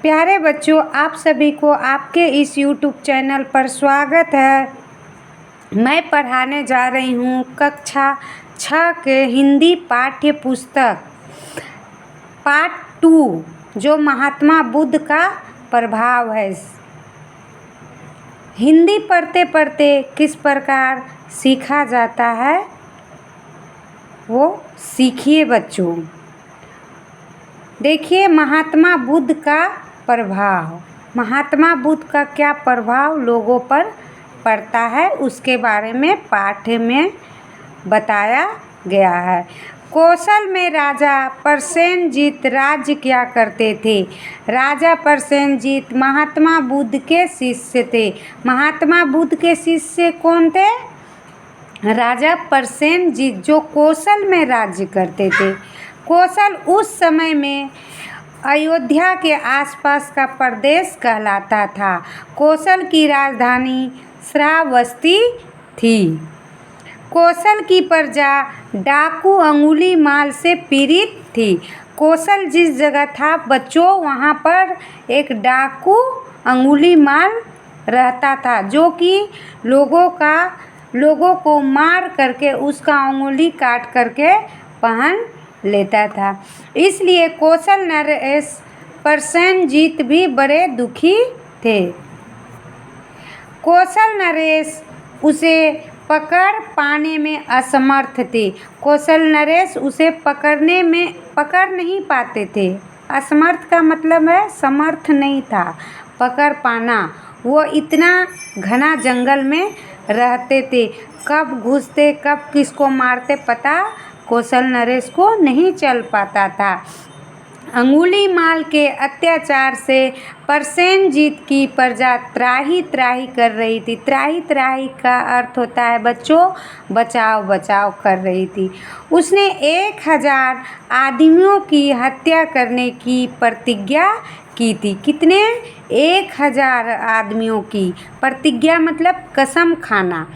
प्यारे बच्चों, आप सभी को आपके इस YouTube चैनल पर स्वागत है। मैं पढ़ाने जा रही हूँ कक्षा 6 के हिंदी पाठ्य पुस्तक पार्ट 2, जो महात्मा बुद्ध का प्रभाव है। हिंदी पढ़ते पढ़ते किस प्रकार सीखा जाता है, वो सीखिए बच्चों। देखिए, महात्मा बुद्ध का प्रभाव, महात्मा बुद्ध का क्या प्रभाव लोगों पर पड़ता है, उसके बारे में पाठ में बताया गया है। कौशल में राजा प्रसेनजीत राज्य किया करते थे। राजा प्रसेनजीत महात्मा बुद्ध के शिष्य थे। महात्मा बुद्ध के शिष्य कौन थे? राजा प्रसेनजीत, जो कौशल में राज्य करते थे। कौशल उस समय में अयोध्या के आसपास का प्रदेश कहलाता था। कौशल की राजधानी श्रावस्ती थी। कौशल की प्रजा डाकू अंगुलीमाल से पीड़ित थी। कौशल जिस जगह था बच्चों, वहाँ पर एक डाकू अंगुलीमाल रहता था, जो कि लोगों को मार करके उसका अंगुली काट करके पहन लेता था। इसलिए कौशल नरेश प्रसेनजीत भी बड़े दुखी थे। कौशल नरेश उसे पकड़ पाने में असमर्थ थे। कौशल नरेश उसे पकड़ नहीं पाते थे। असमर्थ का मतलब है समर्थ नहीं था पकड़ पाना। वो इतना घना जंगल में रहते थे, कब घुसते कब किसको मारते पता कौशल नरेश को नहीं चल पाता था। अंगुलीमाल के अत्याचार से प्रसेनजीत की प्रजा त्राही त्राही कर रही थी। त्राही त्राही का अर्थ होता है बच्चों, बचाव बचाव कर रही थी। उसने 1000 आदमियों की हत्या करने की प्रतिज्ञा की थी। कितने? 1000 आदमियों की प्रतिज्ञा, मतलब कसम खाना।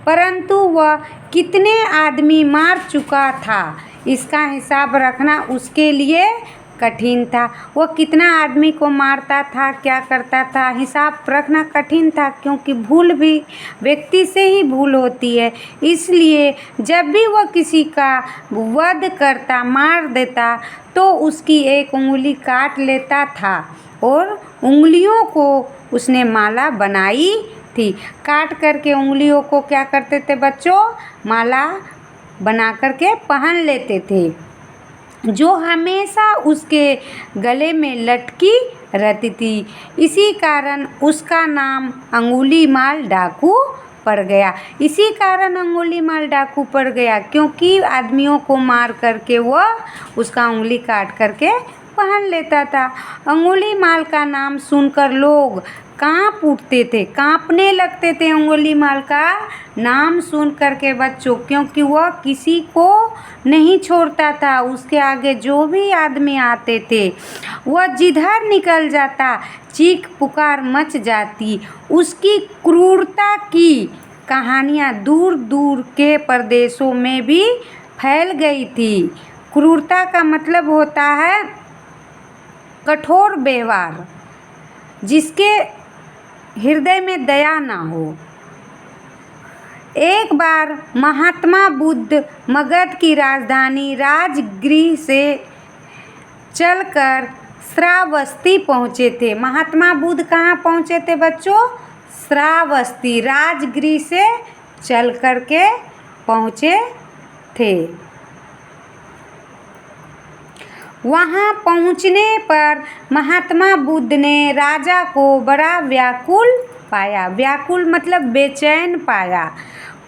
परंतु वह कितने आदमी मार चुका था, इसका हिसाब रखना उसके लिए कठिन था। वो कितना आदमी को मारता था, क्या करता था, हिसाब रखना कठिन था, क्योंकि भूल भी व्यक्ति से ही भूल होती है। इसलिए जब भी वह किसी का वध करता, मार देता, तो उसकी एक उंगली काट लेता था और उंगलियों को उसने माला बनाई थी। काट करके उंगलियों को क्या करते थे बच्चों? माला बना करके पहन लेते थे, जो हमेशा उसके गले में लटकी रहती थी। इसी कारण उसका नाम अंगुलीमाल डाकू पड़ गया। इसी कारण अंगुलीमाल डाकू पड़ गया, क्योंकि आदमियों को मार करके वह उसका उंगली काट करके पहन लेता था। अंगुलीमाल का नाम सुनकर लोग कांप उठते थे, कांपने लगते थे अंगुलीमाल का नाम सुन करके बच्चों, क्योंकि वह किसी को नहीं छोड़ता था। उसके आगे जो भी आदमी आते थे, वह जिधर निकल जाता चीख पुकार मच जाती। उसकी क्रूरता की कहानियाँ दूर दूर के प्रदेशों में भी फैल गई थी। क्रूरता का मतलब होता है कठोर व्यवहार, जिसके हृदय में दया ना हो। एक बार महात्मा बुद्ध मगध की राजधानी राजगृह से चलकर श्रावस्ती पहुँचे थे। महात्मा बुद्ध कहाँ पहुँचे थे बच्चों? श्रावस्ती। राजगृह से चल कर के पहुँचे थे। वहाँ पहुँचने पर महात्मा बुद्ध ने राजा को बड़ा व्याकुल पाया। व्याकुल मतलब बेचैन पाया।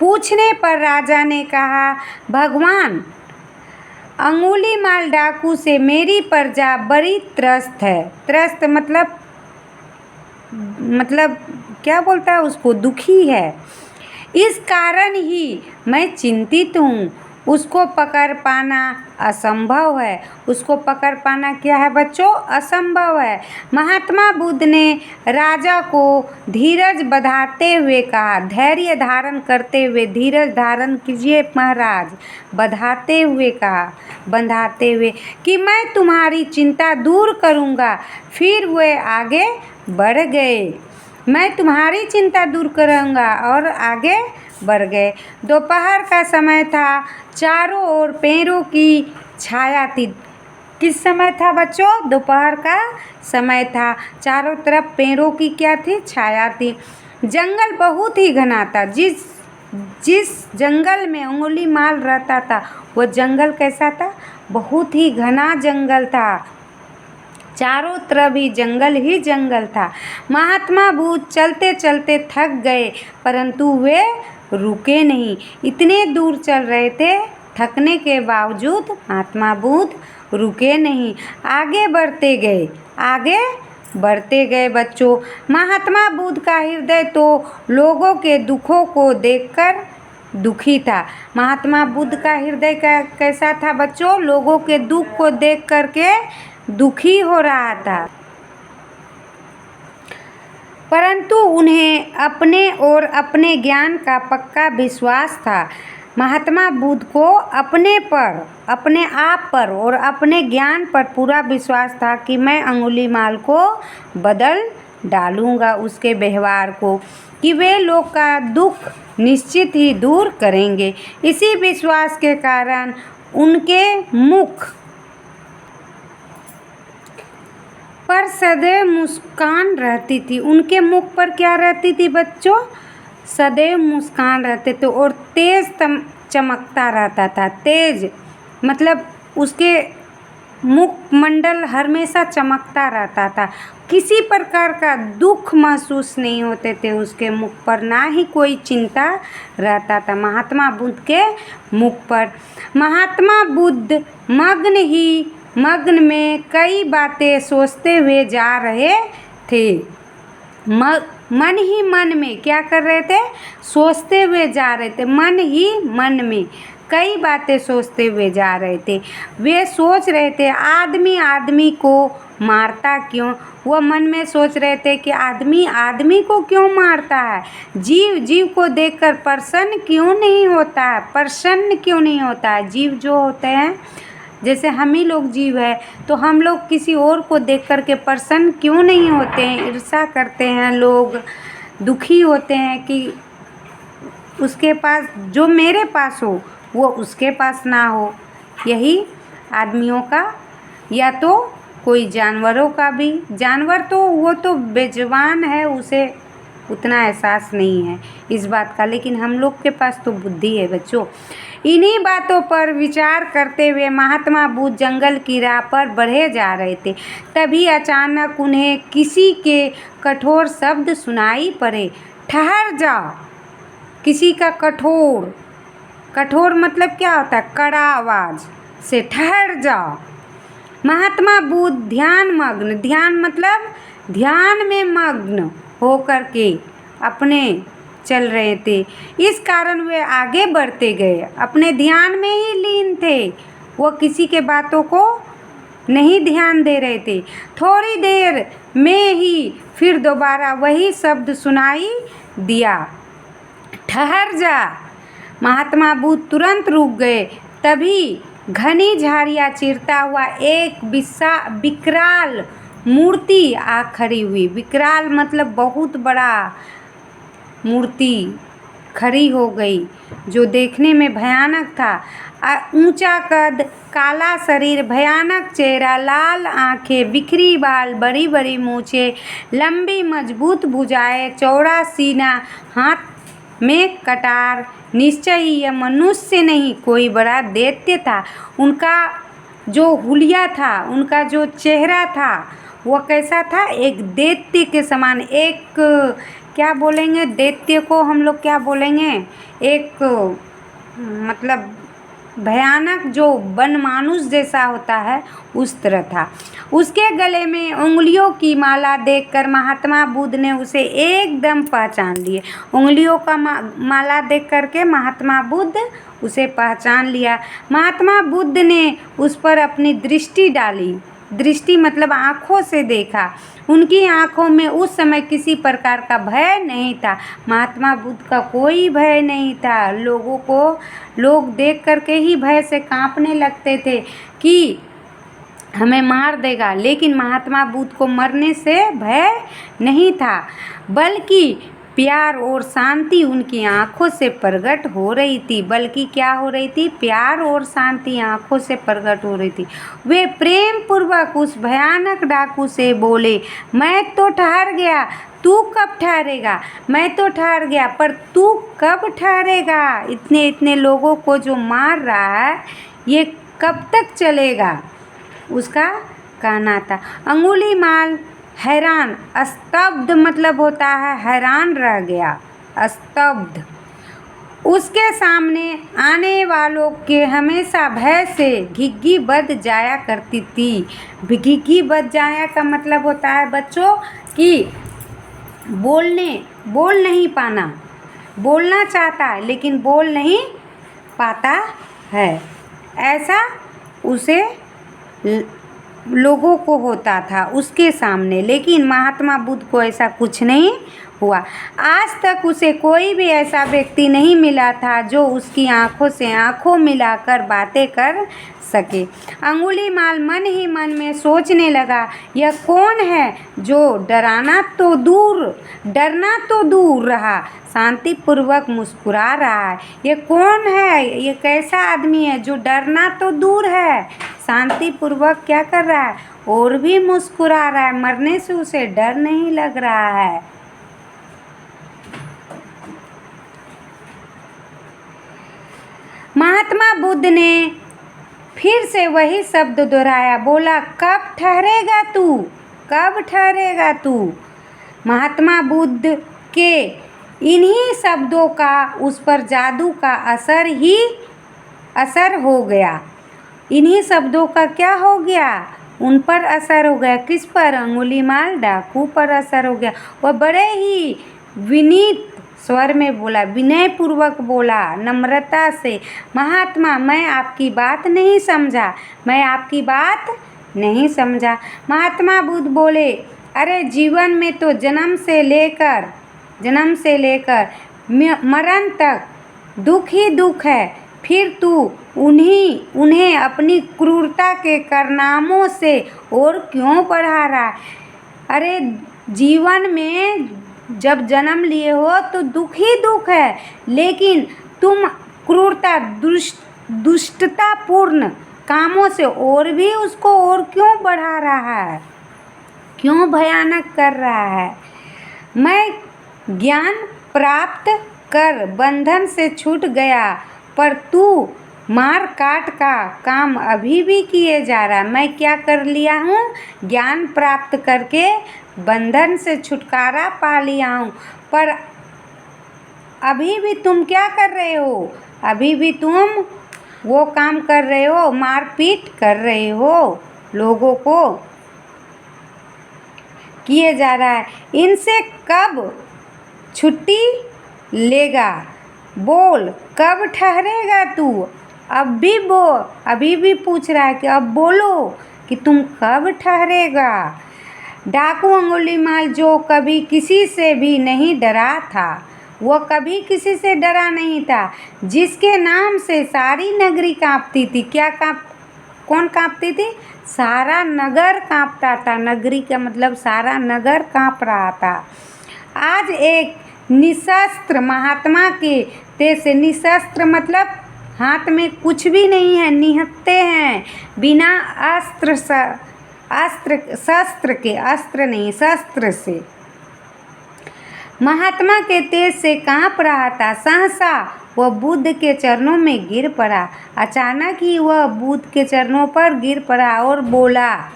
पूछने पर राजा ने कहा, भगवान, अंगुलीमाल डाकू से मेरी प्रजा बड़ी त्रस्त है। त्रस्त मतलब क्या बोलता है उसको? दुखी है। इस कारण ही मैं चिंतित हूँ। उसको पकड़ पाना असंभव है। उसको पकड़ पाना क्या है बच्चों? असंभव है। महात्मा बुद्ध ने राजा को धीरज बंधाते हुए कहा, धैर्य धारण करते हुए, धीरज धारण कीजिए महाराज, बंधाते हुए कहा, बंधाते हुए कि मैं तुम्हारी चिंता दूर करूँगा। फिर वे आगे बढ़ गए। मैं तुम्हारी चिंता दूर करूँगा और आगे बढ़ गए। दोपहर का समय था, चारों ओर पेड़ों की छाया थी। किस समय था बच्चों? दोपहर का समय था, चारों तरफ पेड़ों की क्या थी? छाया थी। जंगल बहुत ही घना था। जिस जिस जंगल में अंगुलीमाल रहता था वो जंगल कैसा था? बहुत ही घना जंगल था। चारों तरफ ही जंगल था। महात्मा बुद्ध चलते चलते थक गए, परंतु वे रुके नहीं। इतने दूर चल रहे थे, थकने के बावजूद महात्मा बुद्ध रुके नहीं, आगे बढ़ते गए, आगे बढ़ते गए बच्चों। महात्मा बुद्ध का हृदय तो लोगों के दुखों को देखकर दुखी था। महात्मा बुद्ध का हृदय कैसा था बच्चों? लोगों के दुख को देख करके दुखी हो रहा था, परंतु उन्हें अपने और अपने ज्ञान का पक्का विश्वास था। महात्मा बुद्ध को अपने पर, अपने आप पर और अपने ज्ञान पर पूरा विश्वास था कि मैं अंगुलीमाल को बदल डालूँगा, उसके व्यवहार को, कि वे लोग का दुख निश्चित ही दूर करेंगे। इसी विश्वास के कारण उनके मुख पर सदैव मुस्कान रहती थी। उनके मुख पर क्या रहती थी बच्चों? सदैव मुस्कान रहते थे और तेज चमकता रहता था। तेज मतलब उसके मुखमंडल हमेशा चमकता रहता था। किसी प्रकार का दुख महसूस नहीं होते थे उसके मुख पर, ना ही कोई चिंता रहता था महात्मा बुद्ध के मुख पर। महात्मा बुद्ध मग्न में कई बातें सोचते हुए जा रहे थे। मन ही मन में क्या कर रहे थे? सोचते हुए जा रहे थे। मन ही मन में कई बातें सोचते हुए जा रहे थे। वे सोच रहे थे आदमी आदमी को मारता क्यों? वह मन में सोच रहे थे कि आदमी आदमी को क्यों मारता है? जीव जीव को देखकर प्रसन्न क्यों नहीं होता है? प्रसन्न क्यों नहीं होता है? जीव जो होते हैं, जैसे हम ही लोग जीव है, तो हम लोग किसी और को देख कर के प्रसन्न क्यों नहीं होते हैं? ईर्ष्या करते हैं लोग, दुखी होते हैं कि उसके पास जो मेरे पास हो वो उसके पास ना हो। यही आदमियों का, या तो कोई जानवरों का भी। जानवर तो वो तो बेजुबान है, उसे उतना एहसास नहीं है इस बात का, लेकिन हम लोग के पास तो बुद्धि है बच्चों। इन्हीं बातों पर विचार करते हुए महात्मा बुद्ध जंगल की राह पर बढ़े जा रहे थे। तभी अचानक उन्हें किसी के कठोर शब्द सुनाई पड़े, ठहर जाओ। किसी का कठोर, कठोर मतलब क्या होता है? कड़ा आवाज़ से ठहर जाओ। महात्मा बुद्ध ध्यान मतलब ध्यान में मग्न होकर के अपने चल रहे थे। इस कारण वे आगे बढ़ते गए, अपने ध्यान में ही लीन थे। वो किसी के बातों को नहीं ध्यान दे रहे थे। थोड़ी देर में ही फिर दोबारा वही शब्द सुनाई दिया, ठहर जा। महात्मा बुद्ध तुरंत रुक गए। तभी घनी झाड़ियाँ चीरता हुआ एक विकराल मूर्ति आ खड़ी हुई। विकराल मतलब बहुत बड़ा मूर्ति खड़ी हो गई, जो देखने में भयानक था। ऊंचा कद, काला शरीर, भयानक चेहरा, लाल आंखें, बिखरी बाल, बड़ी बड़ी मूछें, लंबी मजबूत भुजाएं, चौड़ा सीना, हाथ में कटार। निश्चय ही यह मनुष्य नहीं, कोई बड़ा दैत्य था। उनका जो हुलिया था, उनका जो चेहरा था, वह कैसा था? एक दैत्य के समान। एक क्या बोलेंगे दैत्य को हम लोग? क्या बोलेंगे? एक मतलब भयानक जो बनमानुष जैसा होता है उस तरह था। उसके गले में उंगलियों की माला देखकर महात्मा बुद्ध ने उसे एकदम पहचान लिए। उंगलियों का माला देख करके महात्मा बुद्ध उसे पहचान लिया। महात्मा बुद्ध ने उस पर अपनी दृष्टि डाली। दृष्टि मतलब आँखों से देखा। उनकी आँखों में उस समय किसी प्रकार का भय नहीं था। महात्मा बुद्ध का कोई भय नहीं था। लोग देख करके ही भय से कांपने लगते थे कि हमें मार देगा, लेकिन महात्मा बुद्ध को मरने से भय नहीं था, बल्कि प्यार और शांति उनकी आँखों से प्रकट हो रही थी। बल्कि क्या हो रही थी? प्यार और शांति आँखों से प्रकट हो रही थी। वे प्रेम पूर्वक उस भयानक डाकू से बोले, मैं तो ठहर गया, तू कब ठहरेगा? मैं तो ठहर गया, पर तू कब ठहरेगा? इतने लोगों को जो मार रहा है ये कब तक चलेगा? उसका कहना था। अंगुलीमाल हैरान, स्तब्ध मतलब होता है हैरान रह गया, स्तब्ध। उसके सामने आने वालों के हमेशा भय से घिघी बद जाया करती थी। घिघी बद जाया का मतलब होता है बच्चों कि बोल नहीं पाना। बोलना चाहता है लेकिन बोल नहीं पाता है, ऐसा उसे लोगों को होता था उसके सामने। लेकिन महात्मा बुद्ध को ऐसा कुछ नहीं हुआ। आज तक उसे कोई भी ऐसा व्यक्ति नहीं मिला था जो उसकी आंखों से आंखों मिलाकर बातें कर सके। अंगुलीमाल मन ही मन में सोचने लगा, यह कौन है जो डरना तो दूर रहा, शांतिपूर्वक मुस्कुरा रहा है। ये कौन है? ये कैसा आदमी है जो डरना तो दूर है, शांतिपूर्वक क्या कर रहा है? और भी मुस्कुरा रहा है। मरने से उसे डर नहीं लग रहा है। महात्मा बुद्ध ने फिर से वही शब्द दोहराया, बोला, कब ठहरेगा तू? कब ठहरेगा तू? महात्मा बुद्ध के इन्हीं शब्दों का उस पर जादू का असर हो गया। इन्हीं शब्दों का क्या हो गया? उन पर असर हो गया। किस पर? अंगुलीमाल डाकू पर असर हो गया। वह बड़े ही विनीत स्वर में बोला, विनयपूर्वक बोला, नम्रता से, महात्मा मैं आपकी बात नहीं समझा, मैं आपकी बात नहीं समझा। महात्मा बुद्ध बोले, अरे जीवन में तो जन्म से लेकर मरण तक दुख ही दुख है, फिर तू उन्हें अपनी क्रूरता के कारनामों से और क्यों बढ़ा रहा है? अरे जीवन में जब जन्म लिए हो तो दुख ही दुख है, लेकिन तुम क्रूरता दुष्टतापूर्ण कामों से और भी उसको और क्यों बढ़ा रहा है, क्यों भयानक कर रहा है? मैं ज्ञान प्राप्त कर बंधन से छूट गया, पर तू मार काट का काम अभी भी किए जा रहा। मैं क्या कर लिया हूँ? ज्ञान प्राप्त करके बंधन से छुटकारा पा लिया हूँ, पर अभी भी तुम क्या कर रहे हो? अभी भी तुम वो काम कर रहे हो, मारपीट कर रहे हो, लोगों को किए जा रहा है। इनसे कब छुट्टी लेगा? बोल, कब ठहरेगा तू? अभी भी पूछ रहा है कि अब बोलो कि तुम कब ठहरेगा? डाकू अंगुलीमाल जो कभी किसी से भी नहीं डरा था, वह कभी किसी से डरा नहीं था, जिसके नाम से सारी नगरी कांपती थी। कौन कांपती थी? सारा नगर कांपता था। नगरी का मतलब सारा नगर कांप रहा था। आज एक निशस्त्र महात्मा के तेज से, निशस्त्र मतलब हाथ में कुछ भी नहीं है, निहत्थे हैं, बिना शस्त्र से महात्मा के तेज से कांप रहा था। सहसा वह बुद्ध के चरणों में गिर पड़ा। अचानक ही वह बुद्ध के चरणों पर गिर पड़ा और बोला,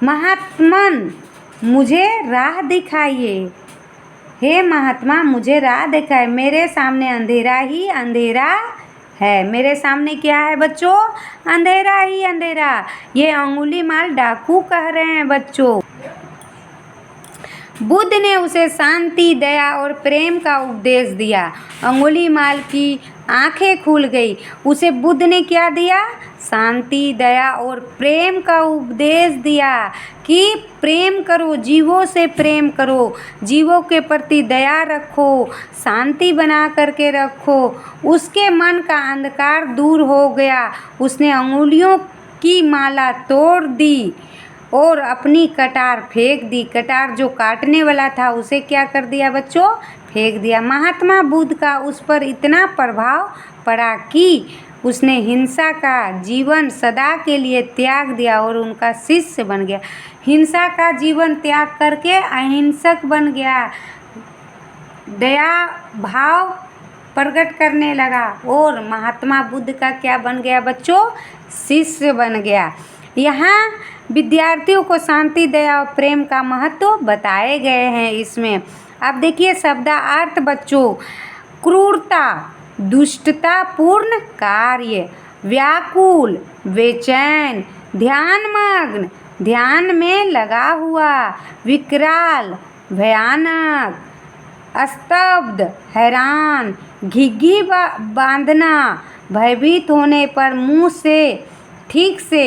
महात्मन मुझे राह दिखाइए। हे महात्मा मुझे राह दिखाए, मेरे सामने अंधेरा ही अंधेरा है। मेरे सामने क्या है बच्चों? अंधेरा ही अंधेरा। ये अंगुलीमाल डाकू कह रहे हैं बच्चों। बुद्ध ने उसे शांति, दया और प्रेम का उपदेश दिया। अंगुलीमाल की आंखें खुल गई। उसे बुद्ध ने क्या दिया? शांति, दया और प्रेम का उपदेश दिया कि प्रेम करो, जीवों से प्रेम करो, जीवों के प्रति दया रखो, शांति बना करके रखो। उसके मन का अंधकार दूर हो गया। उसने अंगुलियों की माला तोड़ दी और अपनी कटार फेंक दी। कटार जो काटने वाला था उसे क्या कर दिया बच्चों? फेंक दिया। महात्मा बुद्ध का उस पर इतना प्रभाव पड़ा कि उसने हिंसा का जीवन सदा के लिए त्याग दिया और उनका शिष्य बन गया। हिंसा का जीवन त्याग करके अहिंसक बन गया, दया भाव प्रकट करने लगा और महात्मा बुद्ध का क्या बन गया बच्चों? शिष्य बन गया। यहाँ विद्यार्थियों को शांति, दया और प्रेम का महत्व बताए गए हैं इसमें। अब देखिए शब्दार्थ बच्चों। क्रूरता, दुष्टतापूर्ण कार्य, व्याकुल, बेचैन, ध्यानमग्न, ध्यान में लगा हुआ, विकराल, भयानक, स्तब्ध, हैरान, घिघी बांधना, भयभीत होने पर मुंह से ठीक से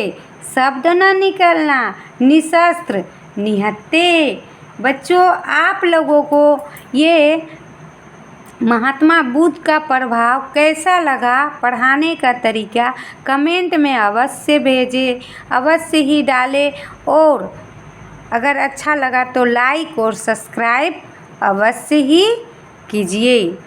शब्द न निकलना, निशस्त्र, निहत्थे। बच्चों आप लोगों को ये महात्मा बुद्ध का प्रभाव कैसा लगा, पढ़ाने का तरीका कमेंट में अवश्य भेजें, अवश्य ही डालें और अगर अच्छा लगा तो लाइक और सब्सक्राइब अवश्य ही कीजिए।